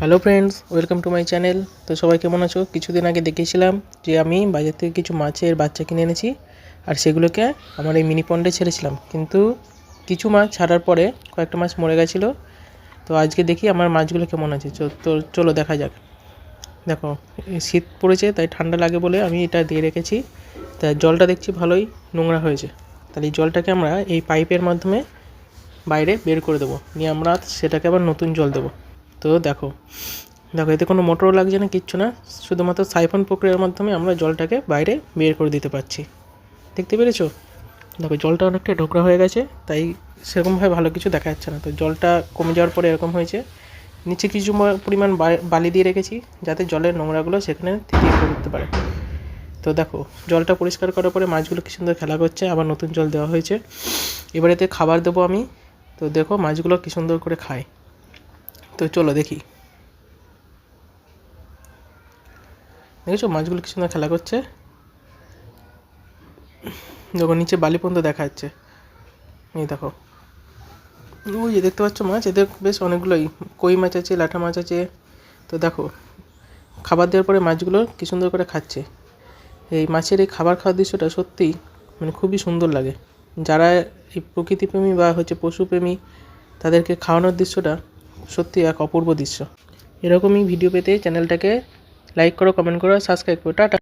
Hello friends, welcome to my channel. তো সবাই কেমন আছো? কিছুদিন আগে দেখিয়েছিলাম যে আমি বাজার থেকে কিছু মাছের বাচ্চা কিনে এনেছি আর সেগুলোকে আমার এই মিনি পন্ডে ছেড়েছিলাম, কিন্তু কিছু মাছ ছাড়ার পরে কয়েকটা মাছ মরে গেছিলো। তো আজকে দেখি আমার মাছগুলো কেমন আছে। তো চলো দেখা যাক। দেখো, শীত পড়েছে তাই ঠান্ডা লাগে বলে আমি এটা দিয়ে রেখেছি। তা জলটা দেখছি ভালোই নোংরা হয়েছে, তাহলে এই জলটাকে আমরা এই পাইপের মাধ্যমে বাইরে বের করে দেবো, নিয়ে আমরা সেটাকে আবার নতুন জল দেবো। তো দেখো দেখো এতে কোনো মোটরও লাগছে না, কিচ্ছু না, শুধুমাত্র সাইফন প্রক্রিয়ার মাধ্যমে আমরা জলটাকে বাইরে বের করে দিতে পারছি। দেখতে পেরেছো? দেখো জলটা অনেকটা ঢোকরা হয়ে গেছে, তাই সেরকমভাবে ভালো কিছু দেখা যাচ্ছে না। তো জলটা কমে যাওয়ার পরে এরকম হয়েছে। নিচে কিছু পরিমাণ বালি দিয়ে রেখেছি যাতে জলের নোংরাগুলো সেখানে থেকে করতে পারে। তো দেখো জলটা পরিষ্কার করার পরে মাছগুলো কি সুন্দর খেলা করছে, আবার নতুন জল দেওয়া হয়েছে। এবার এতে খাবার দেবো আমি। তো দেখো মাছগুলো কি সুন্দর করে খায়। তো চলো দেখি। দেখেছো মাছগুলো কি সুন্দর খেলা করছে, দেখো নিচে বালি পর্যন্ত দেখা যাচ্ছে। এই দেখো, ওই যে দেখতে পাচ্ছ মাছ, এদের বেশ অনেকগুলোই কই মাছ আছে, ল্যাঠা মাছ আছে। তো দেখো খাবার দেওয়ার পরে মাছগুলো কি সুন্দর করে খাচ্ছে। এই মাছের এই খাবার খাওয়ার দৃশ্যটা সত্যিই মানে খুবই সুন্দর লাগে। যারা এই প্রকৃতিপ্রেমী বা পশুপ্রেমী, তাদেরকে খাওয়ানোর দৃশ্যটা সত্যি এক অপূর্ব দৃশ্য। এরকমই ভিডিও পেতে চ্যানেলটাকে লাইক করো, কমেন্ট করো, সাবস্ক্রাইব করো। টাটা।